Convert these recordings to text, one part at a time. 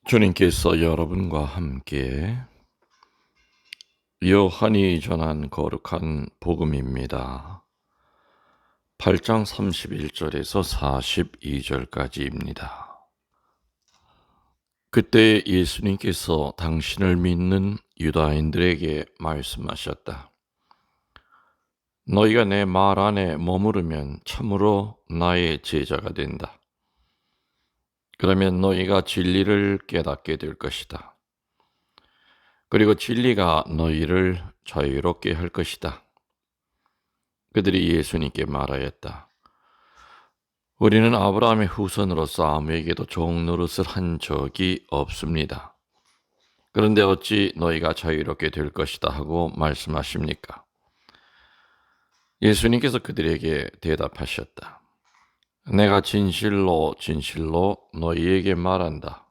주님께서 여러분과 함께 요한이 전한 거룩한 복음입니다. 8장 31절에서 42절까지입니다. 그때 예수님께서 당신을 믿는 유다인들에게 말씀하셨다. 너희가 내 말 안에 머무르면 참으로 나의 제자가 된다. 그러면 너희가 진리를 깨닫게 될 것이다. 그리고 진리가 너희를 자유롭게 할 것이다. 그들이 예수님께 말하였다. 우리는 아브라함의 후손으로서 아무에게도 종 노릇을 한 적이 없습니다. 그런데 어찌 너희가 자유롭게 될 것이다 하고 말씀하십니까? 예수님께서 그들에게 대답하셨다. 내가 진실로 진실로 너희에게 말한다.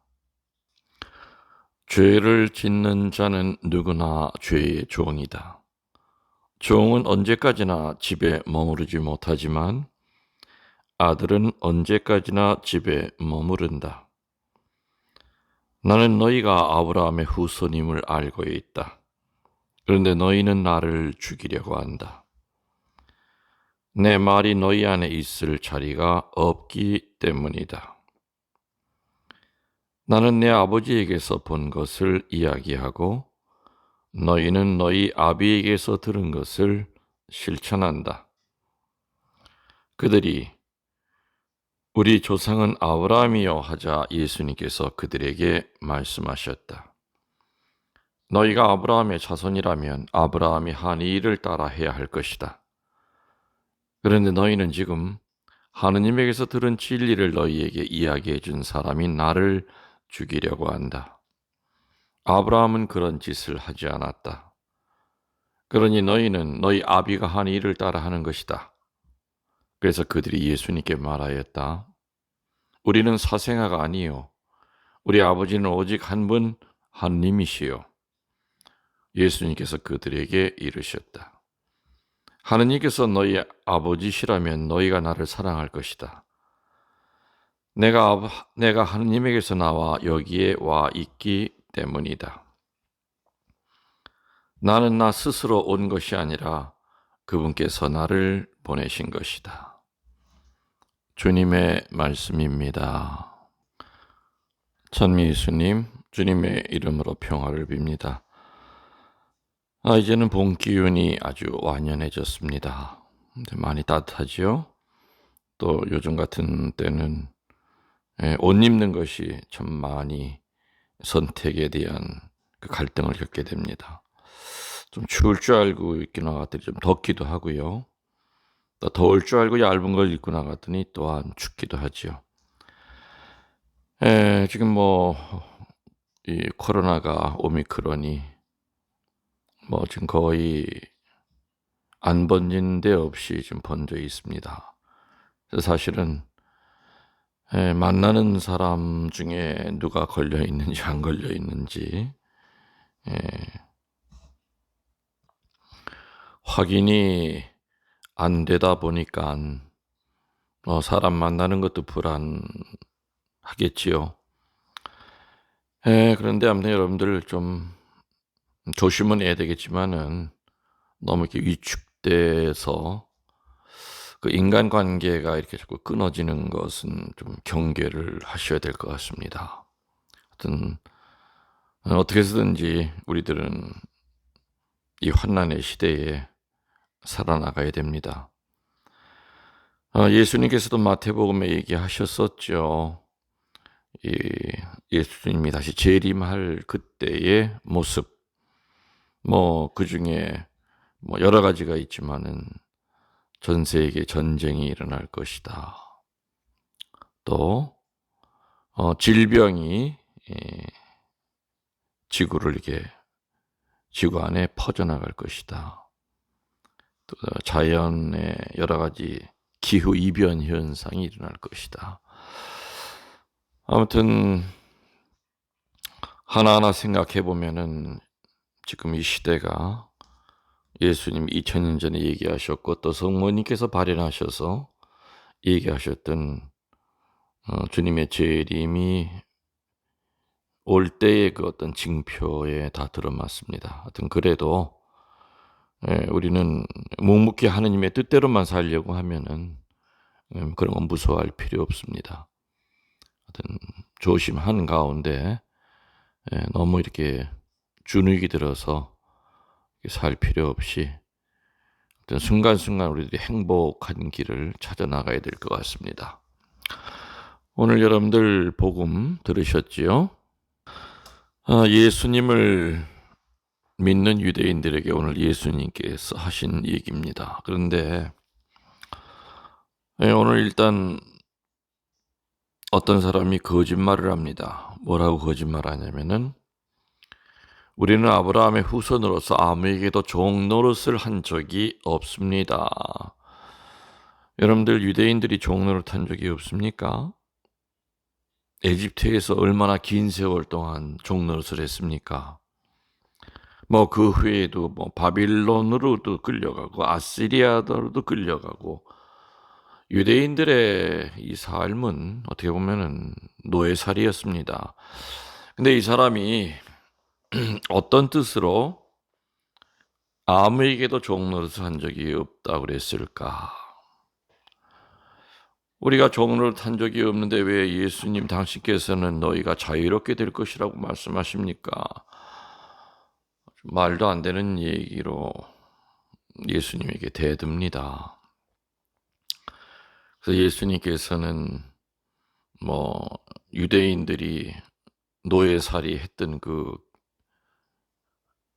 죄를 짓는 자는 누구나 죄의 종이다. 종은 언제까지나 집에 머무르지 못하지만 아들은 언제까지나 집에 머무른다. 나는 너희가 아브라함의 후손임을 알고 있다. 그런데 너희는 나를 죽이려고 한다. 내 말이 너희 안에 있을 자리가 없기 때문이다. 나는 내 아버지에게서 본 것을 이야기하고 너희는 너희 아비에게서 들은 것을 실천한다. 그들이 우리 조상은 아브라함이요 하자 예수님께서 그들에게 말씀하셨다. 너희가 아브라함의 자손이라면 아브라함이 한 이 일을 따라 해야 할 것이다. 그런데 너희는 지금 하느님에게서 들은 진리를 너희에게 이야기해 준 사람이 나를 죽이려고 한다. 아브라함은 그런 짓을 하지 않았다. 그러니 너희는 너희 아비가 한 일을 따라 하는 것이다. 그래서 그들이 예수님께 말하였다. 우리는 사생아가 아니요 우리 아버지는 오직 한 분 하느님이시요. 예수님께서 그들에게 이르셨다. 하느님께서 너희 아버지시라면 너희가 나를 사랑할 것이다. 내가 하느님에게서 나와 여기에 와 있기 때문이다. 나는 나 스스로 온 것이 아니라 그분께서 나를 보내신 것이다. 주님의 말씀입니다. 천미수님, 주님의 이름으로 평화를 빕니다. 이제는 봄 기운이 아주 완연해졌습니다. 많이 따뜻하지요? 또 요즘 같은 때는 옷 입는 것이 참 많이 선택에 대한 그 갈등을 겪게 됩니다. 좀 추울 줄 알고 입고 나갔더니 좀 덥기도 하고요. 또 더울 줄 알고 얇은 걸 입고 나갔더니 또한 춥기도 하죠. 지금 이 코로나가 오미크론이 지금 거의 안 번진 데 없이 좀 번져 있습니다. 그래서 사실은 만나는 사람 중에 누가 걸려 있는지 안 걸려 있는지 확인이 안 되다 보니까 사람 만나는 것도 불안하겠지요. 그런데 아무튼 여러분들 좀 조심은 해야 되겠지만은 너무 이렇게 위축돼서 그 인간관계가 이렇게 자꾸 끊어지는 것은 좀 경계를 하셔야 될 것 같습니다. 하여튼 어떻게 해서든지 우리들은 이 환난의 시대에 살아나가야 됩니다. 예수님께서도 마태복음에 얘기하셨었죠. 예수님이 다시 재림할 그때의 모습, 그 중에 여러 가지가 있지만은 전 세계 전쟁이 일어날 것이다. 또 질병이 지구 안에 퍼져나갈 것이다. 또 자연의 여러 가지 기후 이변 현상이 일어날 것이다. 아무튼 하나하나 생각해 보면은 지금 이 시대가 예수님 2000년 전에 얘기하셨고 또 성모님께서 발현하셔서 얘기하셨던 주님의 재림이 올 때의 그 어떤 징표에 다 들어맞습니다. 하여튼 그래도 우리는 묵묵히 하느님의 뜻대로만 살려고 하면은 그런 건 무서워할 필요 없습니다. 하여튼 조심하는 가운데 너무 이렇게 주눅이 들어서 살 필요 없이 어떤 순간순간 우리들이 행복한 길을 찾아 나가야 될 것 같습니다. 오늘 여러분들 복음 들으셨지요? 예수님을 믿는 유대인들에게 오늘 예수님께서 하신 얘기입니다. 그런데 오늘 일단 어떤 사람이 거짓말을 합니다. 뭐라고 거짓말하냐면은 우리는 아브라함의 후손으로서 아무에게도 종 노릇을 한 적이 없습니다. 여러분들 유대인들이 종 노릇한 적이 없습니까? 에집트에서 얼마나 긴 세월 동안 종 노릇을 했습니까? 뭐 그 후에도 뭐 바빌론으로도 끌려가고 아시리아로도 끌려가고 유대인들의 이 삶은 어떻게 보면은 노예살이였습니다. 근데 이 사람이 어떤 뜻으로 아무에게도 종 노릇을 한 적이 없다고 그랬을까? 우리가 종 노릇 한 적이 없는데 왜 예수님 당신께서는 너희가 자유롭게 될 것이라고 말씀하십니까? 말도 안 되는 얘기로 예수님에게 대듭니다. 그래서 예수님께서는 뭐 유대인들이 노예살이 했던 그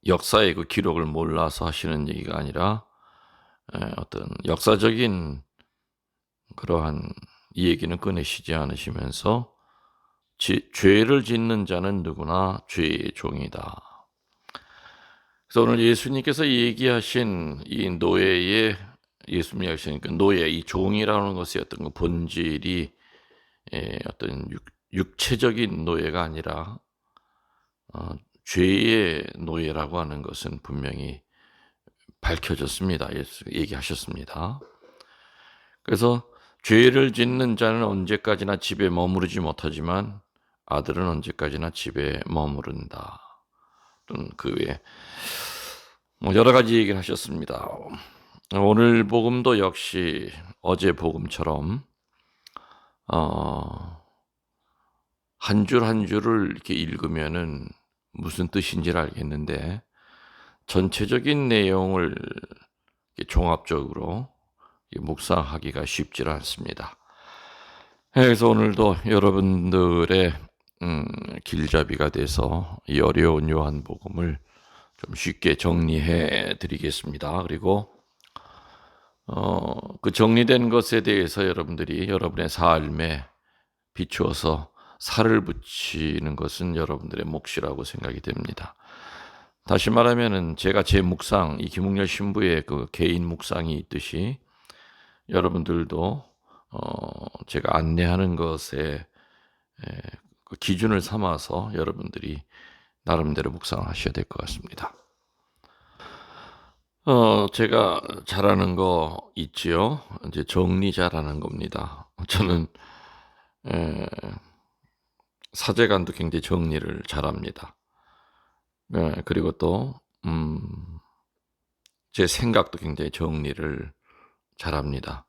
역사의 그 기록을 몰라서 하시는 얘기가 아니라 어떤 역사적인 그러한 이 얘기는 꺼내시지 않으시면서 죄를 짓는 자는 누구나 죄의 종이다. 그래서 오늘 예수님께서 얘기하신 이 노예의 예수님이 하신 그 노예 이 종이라는 것의 어떤 그 본질이 어떤 육체적인 노예가 아니라 죄의 노예라고 하는 것은 분명히 밝혀졌습니다. 예수 얘기하셨습니다. 그래서 죄를 짓는 자는 언제까지나 집에 머무르지 못하지만 아들은 언제까지나 집에 머무른다. 또는 그 외에 뭐 여러 가지 얘기를 하셨습니다. 오늘 복음도 역시 어제 복음처럼 한 줄 한 줄을 이렇게 읽으면은 무슨 뜻인지를 알겠는데 전체적인 내용을 종합적으로 묵상하기가 쉽지 않습니다. 그래서 오늘도 여러분들의 길잡이가 돼서 이 어려운 요한복음을 좀 쉽게 정리해 드리겠습니다. 그리고 그 정리된 것에 대해서 여러분들이 여러분의 삶에 비추어서 살을 붙이는 것은 여러분들의 몫이라고 생각이 됩니다. 다시 말하면은 제가 제 묵상, 이 김웅열 신부의 그 개인 묵상이 있듯이 여러분들도 제가 안내하는 것에 그 기준을 삼아서 여러분들이 나름대로 묵상하셔야 될 것 같습니다. 제가 잘하는 거 있지요. 이제 정리 잘하는 겁니다. 저는 사제관도 굉장히 정리를 잘합니다. 그리고 또 제 생각도 굉장히 정리를 잘합니다.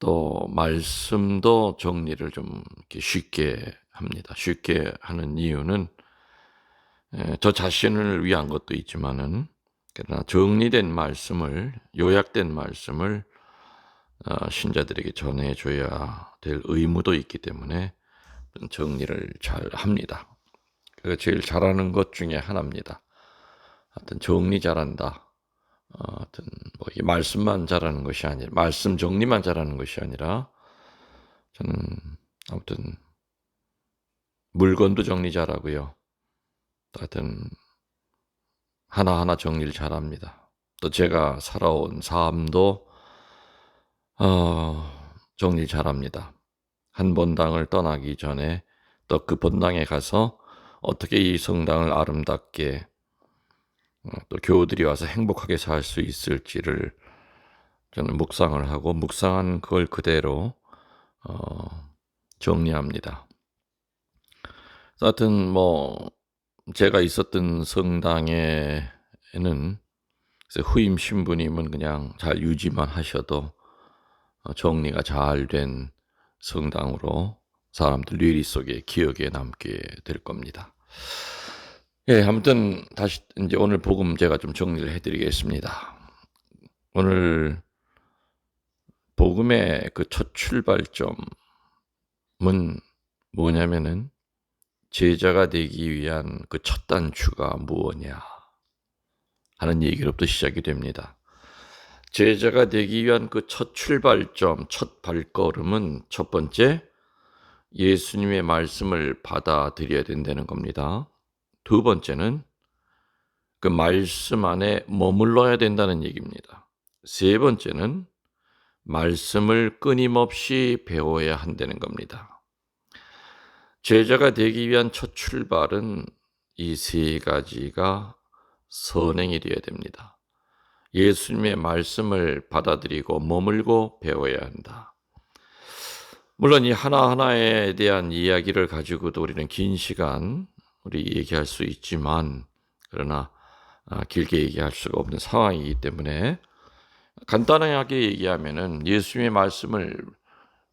또 말씀도 정리를 좀 이렇게 쉽게 합니다. 쉽게 하는 이유는 저 자신을 위한 것도 있지만은 그러나 정리된 말씀을 요약된 말씀을 신자들에게 전해줘야 될 의무도 있기 때문에 정리를 잘 합니다. 그가 제일 잘하는 것 중에 하나입니다. 하여튼 정리 잘한다. 하여튼 뭐 이 말씀만 잘하는 것이 아니라 말씀 정리만 잘하는 것이 아니라 저는 아무튼 물건도 정리 잘하고요. 하여튼 하나하나 정리를 잘합니다. 또 제가 살아온 삶도 정리 잘합니다. 한 본당을 떠나기 전에 또 그 본당에 가서 어떻게 이 성당을 아름답게 또 교우들이 와서 행복하게 살 수 있을지를 저는 묵상을 하고 묵상한 그걸 그대로 정리합니다. 하여튼 제가 있었던 성당에는 후임 신부님은 그냥 잘 유지만 하셔도 정리가 잘 된 성당으로 사람들 뇌리 속에 기억에 남게 될 겁니다. 예, 아무튼 다시 이제 오늘 복음 제가 좀 정리를 해드리겠습니다. 오늘 복음의 그 첫 출발점은 뭐냐면은 제자가 되기 위한 그 첫 단추가 무엇냐 하는 얘기로부터 시작이 됩니다. 제자가 되기 위한 그 첫 출발점, 첫 발걸음은 첫 번째, 예수님의 말씀을 받아들여야 된다는 겁니다. 두 번째는 그 말씀 안에 머물러야 된다는 얘기입니다. 세 번째는 말씀을 끊임없이 배워야 한다는 겁니다. 제자가 되기 위한 첫 출발은 이 세 가지가 선행이 되어야 됩니다. 예수님의 말씀을 받아들이고 머물고 배워야 한다. 물론 이 하나하나에 대한 이야기를 가지고도 우리는 긴 시간 얘기할 수 있지만, 그러나 길게 얘기할 수가 없는 상황이기 때문에 간단하게 얘기하면은 예수님의 말씀을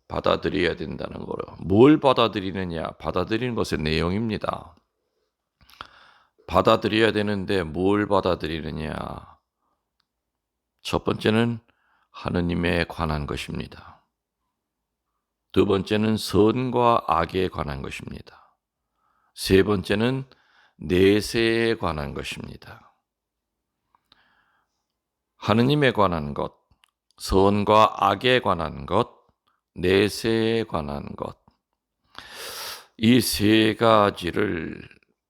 받아들여야 된다는 거로, 뭘 받아들이느냐, 받아들이는 것의 내용입니다. 받아들여야 되는데 뭘 받아들이느냐. 첫 번째는 하느님에 관한 것입니다. 두 번째는 선과 악에 관한 것입니다. 세 번째는 내세에 관한 것입니다. 하느님에 관한 것, 선과 악에 관한 것, 내세에 관한 것, 이 세 가지를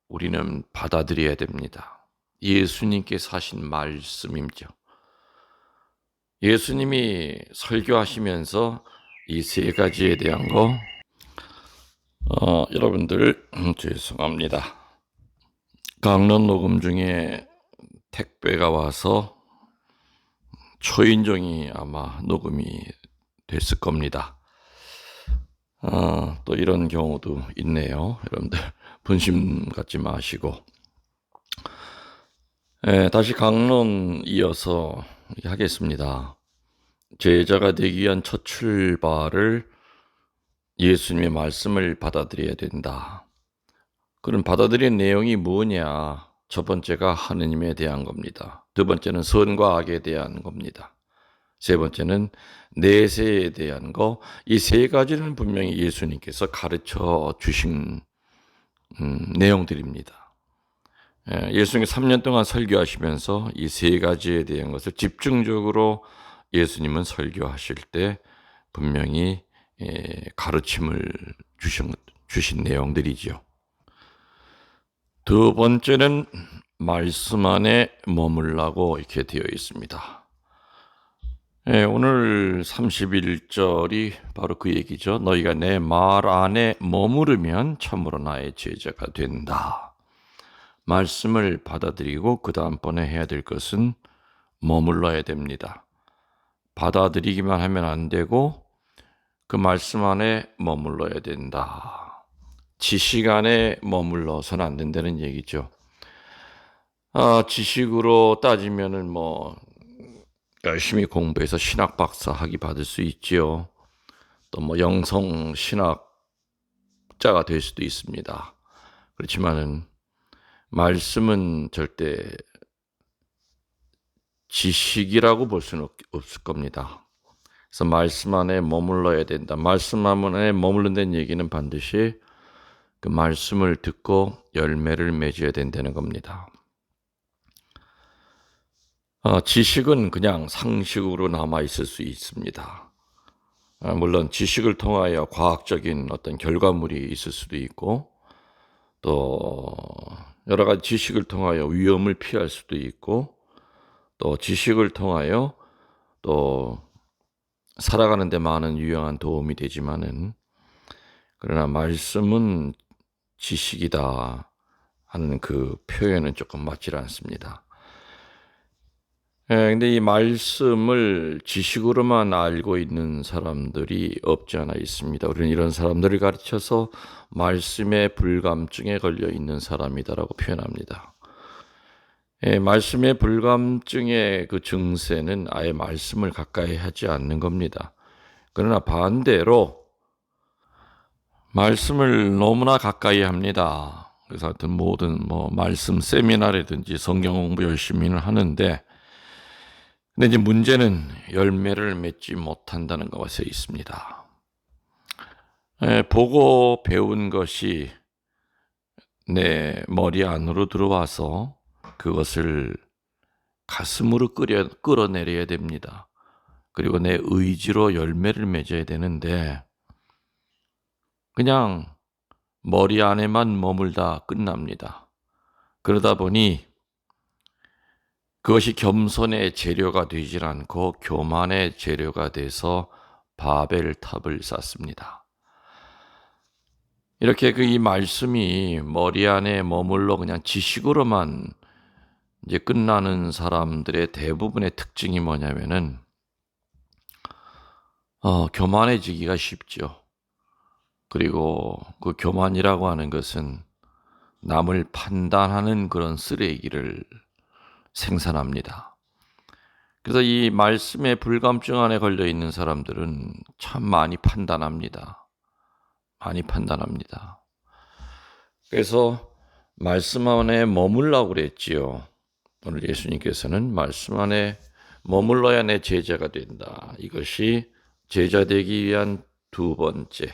우리는 받아들여야 됩니다. 예수님께서 하신 말씀이죠. 예수님이 설교하시면서 이 세 가지에 대한 거 여러분들 죄송합니다. 강론 녹음 중에 택배가 와서 초인종이 아마 녹음이 됐을 겁니다. 또 이런 경우도 있네요. 여러분들 분심 갖지 마시고. 다시 강론 이어서 하겠습니다. 제자가 되기 위한 첫 출발을 예수님의 말씀을 받아들여야 된다. 그럼 받아들인 내용이 뭐냐? 첫 번째가 하느님에 대한 겁니다. 두 번째는 선과 악에 대한 겁니다. 세 번째는 내세에 대한 거. 이 세 가지는 분명히 예수님께서 가르쳐 주신 내용들입니다. 예수님이 3년 동안 설교하시면서 이 세 가지에 대한 것을 집중적으로 예수님은 설교하실 때 분명히 가르침을 주신 내용들이죠. 두 번째는 말씀 안에 머물라고 이렇게 되어 있습니다. 오늘 31절이 바로 그 얘기죠. 너희가 내 말 안에 머무르면 참으로 나의 제자가 된다. 말씀을 받아들이고 그 다음번에 해야 될 것은 머물러야 됩니다. 받아들이기만 하면 안 되고 그 말씀 안에 머물러야 된다. 지식 안에 머물러서는 안 된다는 얘기죠. 지식으로 따지면은 열심히 공부해서 신학 박사 학위 받을 수 있지요. 또 영성 신학자가 될 수도 있습니다. 그렇지만은 말씀은 절대 지식이라고 볼 수는 없을 겁니다. 그래서 말씀 안에 머물러야 된다. 말씀 안에 머물른다는 얘기는 반드시 그 말씀을 듣고 열매를 맺어야 된다는 겁니다. 지식은 그냥 상식으로 남아 있을 수 있습니다. 물론 지식을 통하여 과학적인 어떤 결과물이 있을 수도 있고, 또 여러 가지 지식을 통하여 위험을 피할 수도 있고, 또 지식을 통하여 또 살아가는 데 많은 유용한 도움이 되지만은, 그러나 말씀은 지식이다 하는 그 표현은 조금 맞지 않습니다. 근데 이 말씀을 지식으로만 알고 있는 사람들이 없지 않아 있습니다. 우리는 이런 사람들을 가르쳐서 말씀의 불감증에 걸려 있는 사람이다라고 표현합니다. 말씀의 불감증의 그 증세는 아예 말씀을 가까이 하지 않는 겁니다. 그러나 반대로 말씀을 너무나 가까이 합니다. 그래서 하여튼 모든 말씀 세미나라든지 성경 공부 열심히는 하는데, 근데 이제 문제는 열매를 맺지 못한다는 것에 있습니다. 보고 배운 것이 내 머리 안으로 들어와서 그것을 가슴으로 끌어내려야 됩니다. 그리고 내 의지로 열매를 맺어야 되는데 그냥 머리 안에만 머물다 끝납니다. 그러다 보니 그것이 겸손의 재료가 되질 않고 교만의 재료가 돼서 바벨탑을 쌓습니다. 이렇게 이 말씀이 머리 안에 머물러 그냥 지식으로만 이제 끝나는 사람들의 대부분의 특징이 뭐냐면은 교만해지기가 쉽죠. 그리고 그 교만이라고 하는 것은 남을 판단하는 그런 쓰레기를 생산합니다. 그래서 이 말씀의 불감증 안에 걸려 있는 사람들은 참 많이 판단합니다. 많이 판단합니다. 그래서 말씀 안에 머물라고 그랬지요. 오늘 예수님께서는 말씀 안에 머물러야 내 제자가 된다. 이것이 제자 되기 위한 두 번째,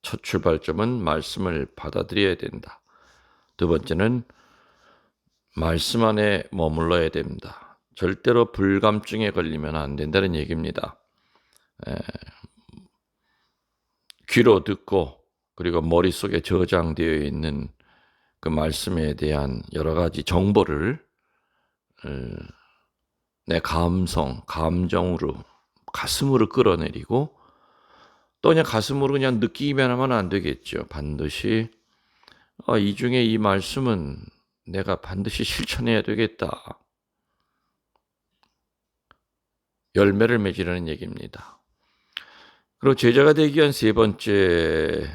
첫 출발점은 말씀을 받아들여야 된다. 두 번째는 말씀 안에 머물러야 됩니다. 절대로 불감증에 걸리면 안 된다는 얘기입니다. 귀로 듣고 그리고 머릿속에 저장되어 있는 그 말씀에 대한 여러 가지 정보를 내 감정으로, 가슴으로 끌어내리고 또 그냥 가슴으로 그냥 느끼기만 하면 안 되겠죠. 반드시 이 중에 이 말씀은 내가 반드시 실천해야 되겠다. 열매를 맺으라는 얘기입니다. 그리고 제자가 되기 위한 세 번째는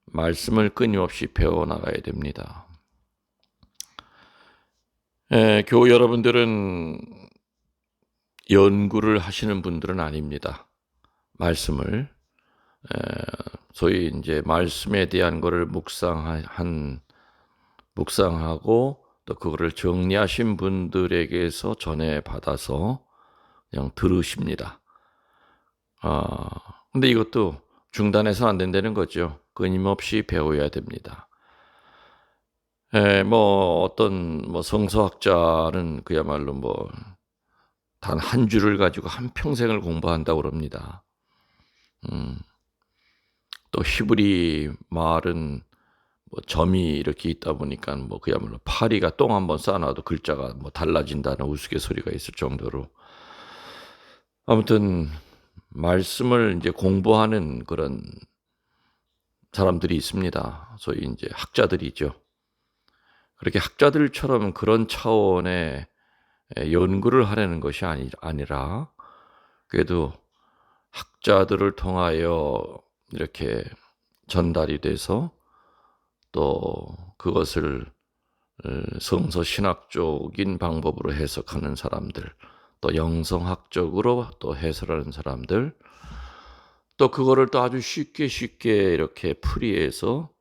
말씀을 끊임없이 배워나가야 됩니다. 교우 여러분들은 연구를 하시는 분들은 아닙니다. 말씀을 소위 이제 말씀에 대한 것을 묵상하고 또 그거를 정리하신 분들에게서 전해받아서 그냥 들으십니다. 근데 이것도 중단해서 안 된다는 거죠. 끊임없이 배워야 됩니다. 어떤 성서학자는 그야말로 단 한 줄을 가지고 한 평생을 공부한다고 그럽니다. 또 히브리 말은 점이 이렇게 있다 보니까 그야말로 파리가 똥 한번 쌓아놔도 글자가 달라진다는 우스갯소리가 있을 정도로 아무튼 말씀을 이제 공부하는 그런 사람들이 있습니다. 소위 이제 학자들이죠. 그렇게 학자들처럼 그런 차원의 연구를 하려는 것이 아니라 그래도 학자들을 통하여 이렇게 전달이 돼서 또 그것을 성서 신학적인 방법으로 해석하는 사람들, 또 영성학적으로 또 해설하는 사람들, 또 그거를 또 아주 쉽게 이렇게 풀이해서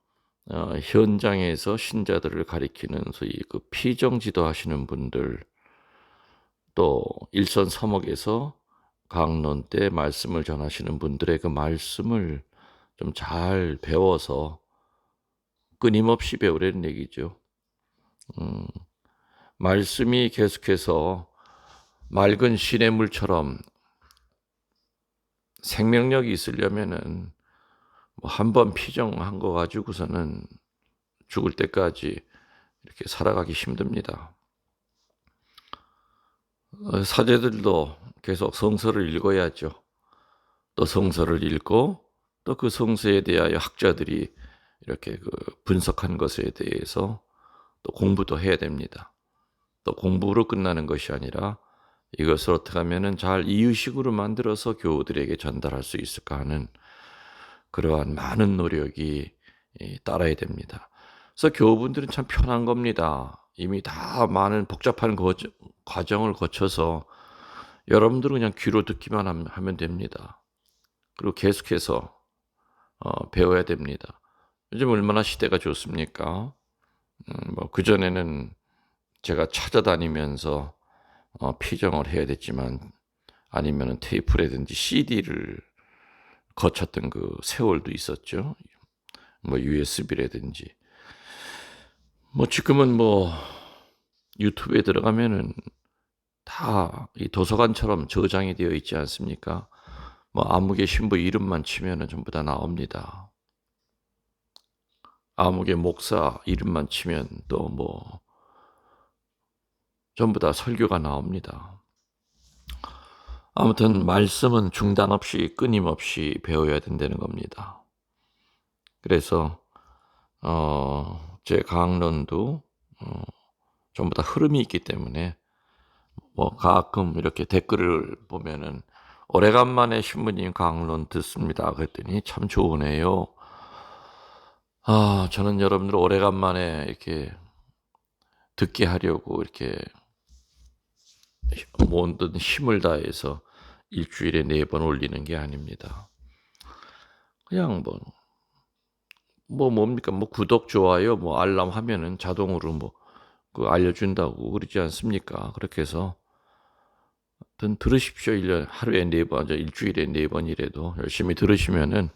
현장에서 신자들을 가리키는 소위 그 피정지도 하시는 분들, 또 일선서목에서 강론 때 말씀을 전하시는 분들의 그 말씀을 좀 잘 배워서 끊임없이 배우라는 얘기죠. 말씀이 계속해서 맑은 시냇물처럼 생명력이 있으려면은 한 번 피정한 거 가지고서는 죽을 때까지 이렇게 살아가기 힘듭니다. 사제들도 계속 성서를 읽어야죠. 또 성서를 읽고 또 그 성서에 대하여 학자들이 이렇게 분석한 것에 대해서 또 공부도 해야 됩니다. 또 공부로 끝나는 것이 아니라 이것을 어떻게 하면은 잘 이유식으로 만들어서 교우들에게 전달할 수 있을까 하는 그러한 많은 노력이 따라야 됩니다. 그래서 교우분들은 참 편한 겁니다. 이미 다 많은 복잡한 과정을 거쳐서 여러분들은 그냥 귀로 듣기만 하면 됩니다. 그리고 계속해서 배워야 됩니다. 요즘 얼마나 시대가 좋습니까? 뭐 그전에는 제가 찾아다니면서 피정을 해야 됐지만 아니면은 테이프라든지 CD를 거쳤던 그 세월도 있었죠. 뭐 USB라든지. 뭐 지금은 뭐 유튜브에 들어가면은 다 이 도서관처럼 저장이 되어 있지 않습니까? 뭐 아무개 신부 이름만 치면은 전부 다 나옵니다. 아무개 목사 이름만 치면 또 뭐 전부 다 설교가 나옵니다. 아무튼 말씀은 중단 없이 끊임없이 배워야 된다는 겁니다. 그래서 제 강론도 전부 다 흐름이 있기 때문에 뭐 가끔 이렇게 댓글을 보면은 오래간만에 신부님 강론 듣습니다. 그랬더니 참 좋으네요. 저는 여러분들 오래간만에 이렇게 듣게 하려고 이렇게 모든 힘을 다해서 일주일에 4번 올리는 게 아닙니다. 그냥 뭡니까? 뭐 구독, 좋아요, 뭐 알람 하면은 자동으로 그 알려준다고 그러지 않습니까? 그렇게 해서 들으십시오. 하루에 4번, 일주일에 4번이라도 열심히 들으시면은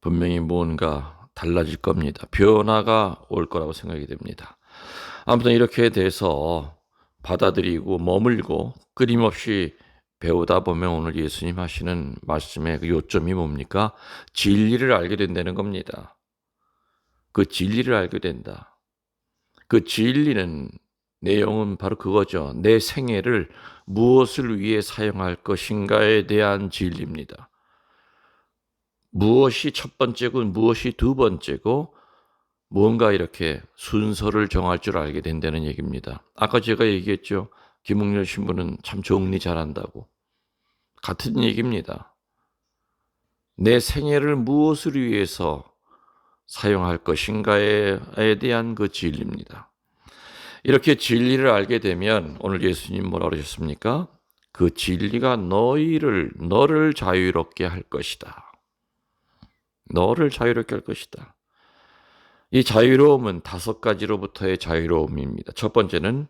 분명히 뭔가 달라질 겁니다. 변화가 올 거라고 생각이 됩니다. 아무튼 이렇게 돼서 받아들이고 머물고 끊임없이 배우다 보면 오늘 예수님 하시는 말씀의 그 요점이 뭡니까? 진리를 알게 된다는 겁니다. 그 진리를 알게 된다. 그 진리는 내용은 바로 그거죠. 내 생애를 무엇을 위해 사용할 것인가에 대한 진리입니다. 무엇이 첫 번째고 무엇이 두 번째고 뭔가 이렇게 순서를 정할 줄 알게 된다는 얘기입니다. 아까 제가 얘기했죠. 김웅렬 신부는 참 정리 잘한다고. 같은 얘기입니다. 내 생애를 무엇을 위해서 사용할 것인가에 대한 그 진리입니다. 이렇게 진리를 알게 되면 오늘 예수님 뭐라 그러셨습니까? 그 진리가 너를 자유롭게 할 것이다. 너를 자유롭게 할 것이다. 이 자유로움은 5가지로부터의 자유로움입니다. 첫 번째는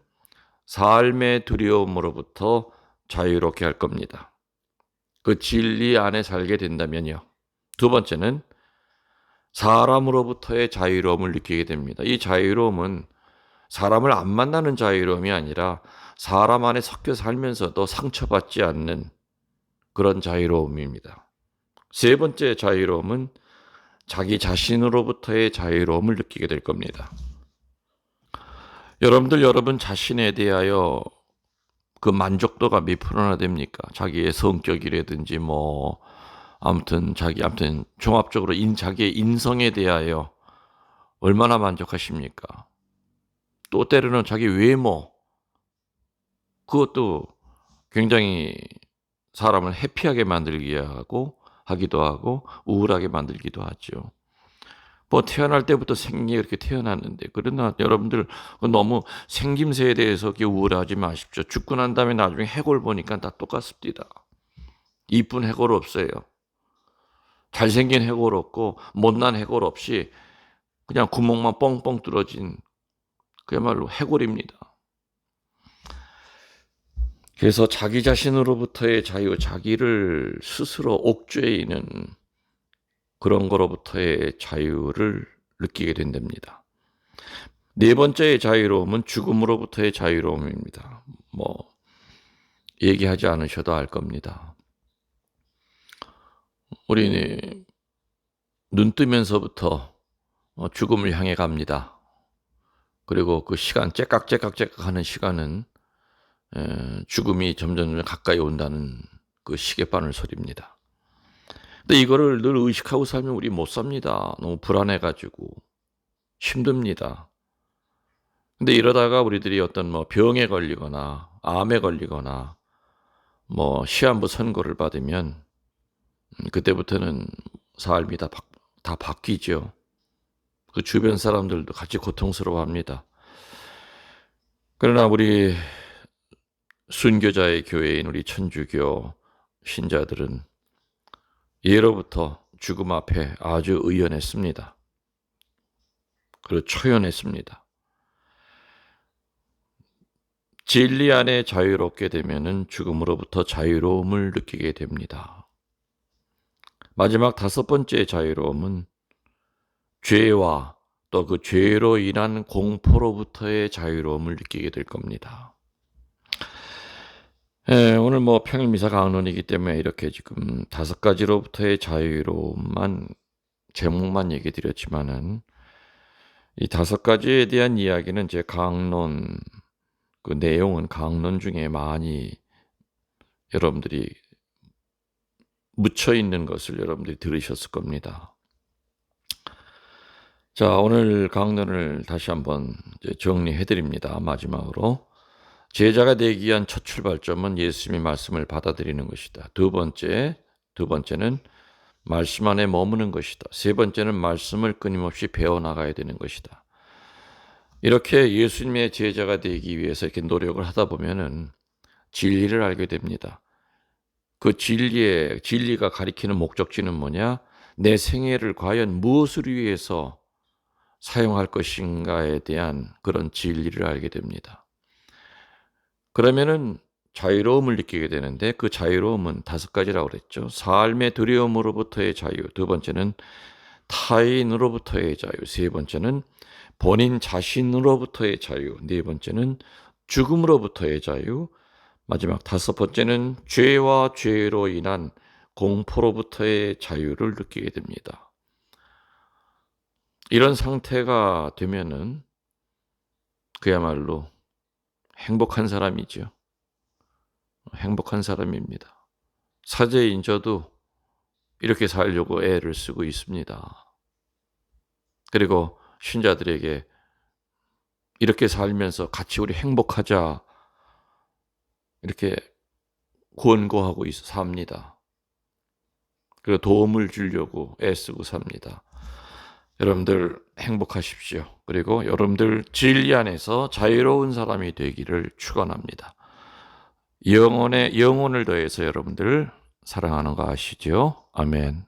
삶의 두려움으로부터 자유롭게 할 겁니다. 그 진리 안에 살게 된다면요. 두 번째는 사람으로부터의 자유로움을 느끼게 됩니다. 이 자유로움은 사람을 안 만나는 자유로움이 아니라 사람 안에 섞여 살면서도 상처받지 않는 그런 자유로움입니다. 세 번째 자유로움은 자기 자신으로부터의 자유로움을 느끼게 될 겁니다. 여러분 자신에 대하여 그 만족도가 몇 프로나 됩니까? 자기의 성격이라든지 아무튼 종합적으로 자기의 인성에 대하여 얼마나 만족하십니까? 또 때로는 자기 외모, 그것도 굉장히 사람을 해피하게 하기도 하고 우울하게 만들기도 하죠. 태어날 때부터 생리에 이렇게 태어났는데, 그러나 여러분들 너무 생김새에 대해서 우울하지 마십시오. 죽고 난 다음에 나중에 해골 보니까 다 똑같습니다. 이쁜 해골 없어요. 잘생긴 해골 없고 못난 해골 없이 그냥 구멍만 뻥뻥 뚫어진 그야말로 해골입니다. 그래서 자기 자신으로부터의 자유, 자기를 스스로 옥죄이는 그런 거로부터의 자유를 느끼게 된답니다. 네 번째의 자유로움은 죽음으로부터의 자유로움입니다. 얘기하지 않으셔도 알 겁니다. 우리는 눈 뜨면서부터 죽음을 향해 갑니다. 그리고 그 시간, 째깍째깍 하는 시간은 죽음이 점점 가까이 온다는 그 시계바늘 소리입니다. 근데 이거를 늘 의식하고 살면 우리 못 삽니다. 너무 불안해가지고 힘듭니다. 근데 이러다가 우리들이 어떤 병에 걸리거나 암에 걸리거나 시한부 선고를 받으면 그때부터는 삶이 다 바뀌죠. 그 주변 사람들도 같이 고통스러워합니다. 그러나 우리 순교자의 교회인 우리 천주교 신자들은 예로부터 죽음 앞에 아주 의연했습니다. 그리고 초연했습니다. 진리 안에 자유롭게 되면은 죽음으로부터 자유로움을 느끼게 됩니다. 마지막 5번째 자유로움은 죄와 또 그 죄로 인한 공포로부터의 자유로움을 느끼게 될 겁니다. 오늘 평일 미사 강론이기 때문에 이렇게 지금 5가지로부터의 자유로움만 제목만 얘기 드렸지만은 이 5가지에 대한 이야기는 제 강론 그 내용은 강론 중에 많이 여러분들이 묻혀 있는 것을 여러분들이 들으셨을 겁니다. 자, 오늘 강론을 다시 한번 정리해 드립니다. 마지막으로 제자가 되기 위한 첫 출발점은 예수님의 말씀을 받아들이는 것이다. 두 번째는 말씀 안에 머무는 것이다. 세 번째는 말씀을 끊임없이 배워나가야 되는 것이다. 이렇게 예수님의 제자가 되기 위해서 이렇게 노력을 하다 보면은 진리를 알게 됩니다. 그 진리가 가리키는 목적지는 뭐냐? 내 생애를 과연 무엇을 위해서 사용할 것인가에 대한 그런 진리를 알게 됩니다. 그러면은 자유로움을 느끼게 되는데 그 자유로움은 5가지라고 그랬죠. 삶의 두려움으로부터의 자유, 두 번째는 타인으로부터의 자유, 세 번째는 본인 자신으로부터의 자유, 네 번째는 죽음으로부터의 자유, 마지막 5번째는 죄와 죄로 인한 공포로부터의 자유를 느끼게 됩니다. 이런 상태가 되면은 그야말로 행복한 사람이죠. 행복한 사람입니다. 사제인 저도 이렇게 살려고 애를 쓰고 있습니다. 그리고 신자들에게 이렇게 살면서 같이 우리 행복하자 이렇게 권고하고 삽니다. 그리고 도움을 주려고 애쓰고 삽니다. 여러분들 행복하십시오. 그리고 여러분들 진리 안에서 자유로운 사람이 되기를 축원합니다. 영혼을 더해서 여러분들 사랑하는 거 아시죠? 아멘.